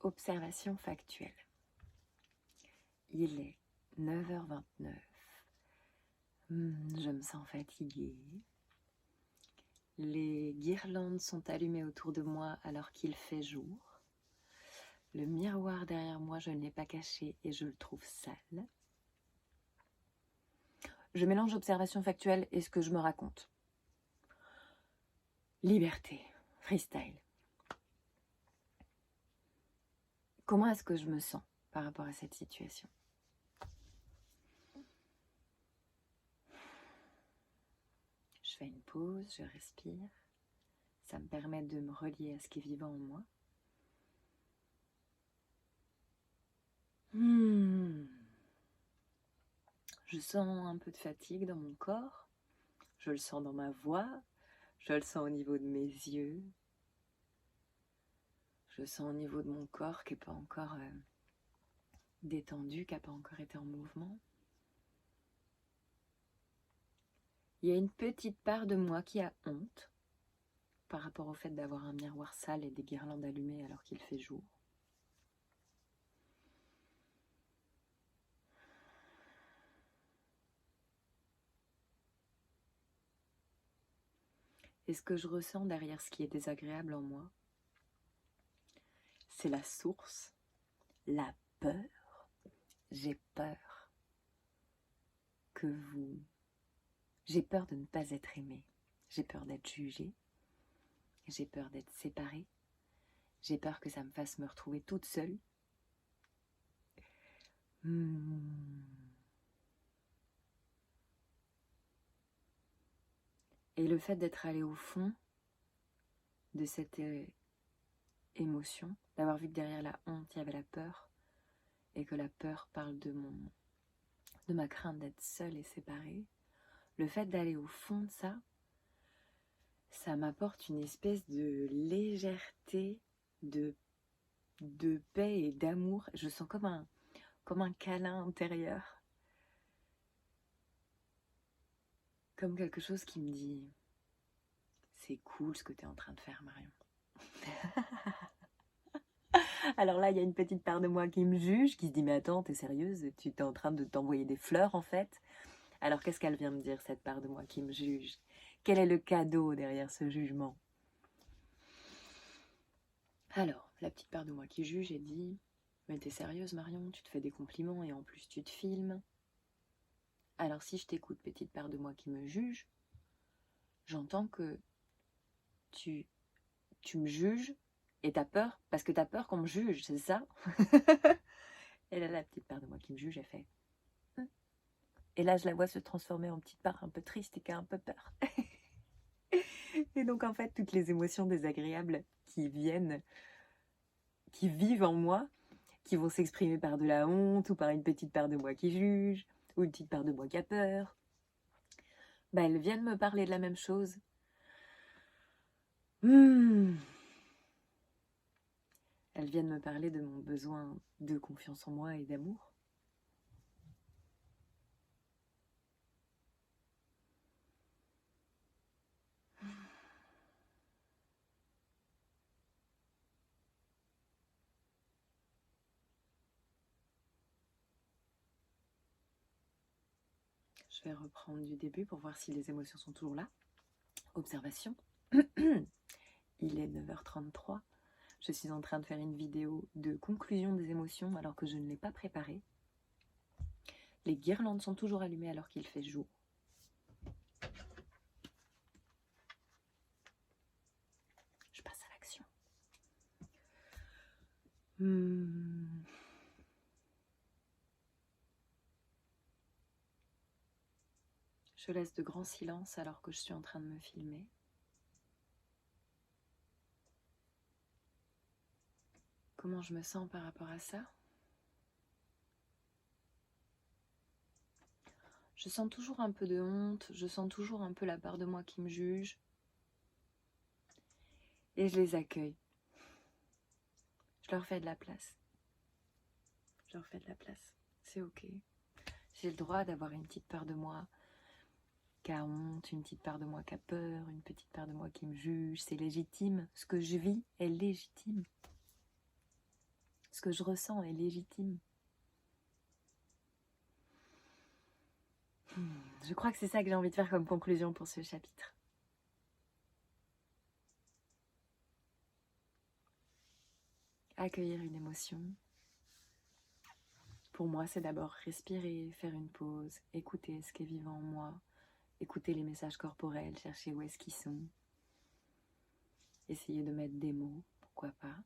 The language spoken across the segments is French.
Observation factuelle. Il est 9h29. Je me sens fatiguée. Les guirlandes sont allumées autour de moi alors qu'il fait jour. Le miroir derrière moi, je ne l'ai pas caché et je le trouve sale. Je mélange observation factuelle et ce que je me raconte. Liberté, freestyle. Comment est-ce que je me sens par rapport à cette situation ? Je fais une pause, je respire. Ça me permet de me relier à ce qui est vivant en moi. Je sens un peu de fatigue dans mon corps. Je le sens dans ma voix. Je le sens au niveau de mes yeux. Je sens au niveau de mon corps qui n'est pas encore détendu, qui n'a pas encore été en mouvement. Il y a une petite part de moi qui a honte par rapport au fait d'avoir un miroir sale et des guirlandes allumées alors qu'il fait jour. Et ce que je ressens derrière ce qui est désagréable en moi, c'est la source, la peur. J'ai peur que vous... J'ai peur de ne pas être aimée. J'ai peur d'être jugée. J'ai peur d'être séparée. J'ai peur que ça me fasse me retrouver toute seule. Et le fait d'être allée au fond de cette émotion, d'avoir vu que derrière la honte, il y avait la peur, et que la peur parle de ma crainte d'être seule et séparée, le fait d'aller au fond de ça, ça m'apporte une espèce de légèreté, de paix et d'amour. Je sens comme un câlin intérieur. Comme quelque chose qui me dit « C'est cool ce que tu es en train de faire, Marion. » Alors là, il y a une petite part de moi qui me juge, qui se dit « Mais attends, t'es sérieuse? Tu t'es en train de t'envoyer des fleurs en fait ?» Alors qu'est-ce qu'elle vient me dire, cette part de moi qui me juge? Quel est le cadeau derrière ce jugement? Alors, la petite part de moi qui juge, elle dit « Mais t'es sérieuse, Marion? Tu te fais des compliments et en plus tu te filmes. » Alors si je t'écoute, petite part de moi qui me juge, j'entends que tu me juges et t'as peur, parce que t'as peur qu'on me juge, c'est ça? Et là, la petite part de moi qui me juge, elle fait et là, je la vois se transformer en petite part un peu triste et qui a un peu peur. Et donc, en fait, toutes les émotions désagréables qui vivent en moi, qui vont s'exprimer par de la honte ou par une petite part de moi qui juge, ou une petite part de moi qui a peur, bah, elles viennent me parler de la même chose. Elles viennent me parler de mon besoin de confiance en moi et d'amour. Je vais reprendre du début pour voir si les émotions sont toujours là. Observation. Il est 9h33. Je suis en train de faire une vidéo de conclusion des émotions alors que je ne l'ai pas préparée. Les guirlandes sont toujours allumées alors qu'il fait jour. Je passe à l'action. Je laisse de grands silences alors que je suis en train de me filmer. Comment je me sens par rapport à ça? Je sens toujours un peu de honte, je sens toujours un peu la part de moi qui me juge. Et je les accueille. Je leur fais de la place. Je leur fais de la place. C'est ok. J'ai le droit d'avoir une petite part de moi qui a honte, une petite part de moi qui a peur, une petite part de moi qui me juge. C'est légitime. Ce que je vis est légitime. Ce que je ressens est légitime. Je crois que c'est ça que j'ai envie de faire comme conclusion pour ce chapitre. Accueillir une émotion. Pour moi, c'est d'abord respirer, faire une pause, écouter ce qui est vivant en moi, écouter les messages corporels, chercher où est-ce qu'ils sont. Essayer de mettre des mots, pourquoi pas,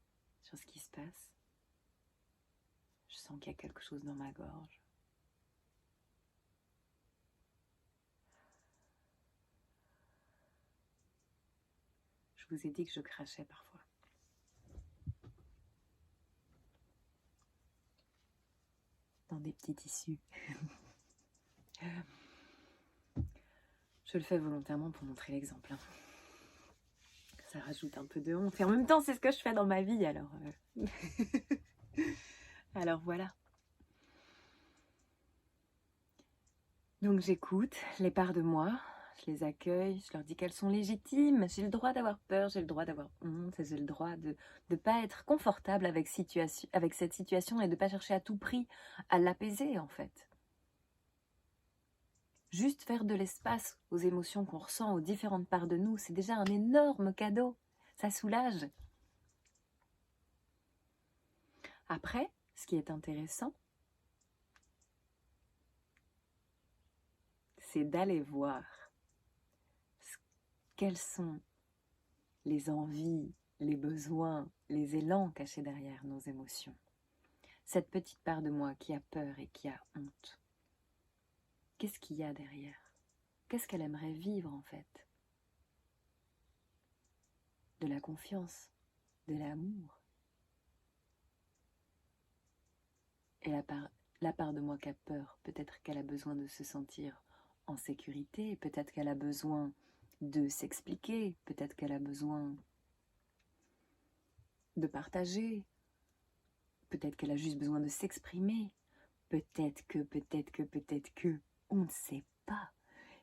sur ce qui se passe. Je sens qu'il y a quelque chose dans ma gorge. Je vous ai dit que je crachais parfois. Dans des petits tissus. Je le fais volontairement pour montrer l'exemple. Ça rajoute un peu de honte. Et en même temps, c'est ce que je fais dans ma vie, alors... alors voilà. Donc j'écoute les parts de moi, je les accueille, je leur dis qu'elles sont légitimes. J'ai le droit d'avoir peur, j'ai le droit d'avoir honte, j'ai le droit de ne pas être confortable avec cette situation et de ne pas chercher à tout prix à l'apaiser en fait. Juste faire de l'espace aux émotions qu'on ressent, aux différentes parts de nous, c'est déjà un énorme cadeau. Ça soulage. Après, ce qui est intéressant, c'est d'aller voir quels sont les envies, les besoins, les élans cachés derrière nos émotions. Cette petite part de moi qui a peur et qui a honte. Qu'est-ce qu'il y a derrière? Qu'est-ce qu'elle aimerait vivre en fait? De la confiance, de l'amour. Et la part de moi qui a peur, peut-être qu'elle a besoin de se sentir en sécurité, peut-être qu'elle a besoin de s'expliquer, peut-être qu'elle a besoin de partager, peut-être qu'elle a juste besoin de s'exprimer, peut-être que, on ne sait pas.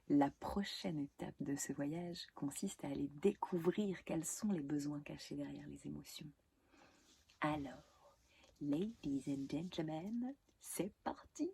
La prochaine étape de ce voyage consiste à aller découvrir quels sont les besoins cachés derrière les émotions. Alors, ladies and gentlemen, c'est parti!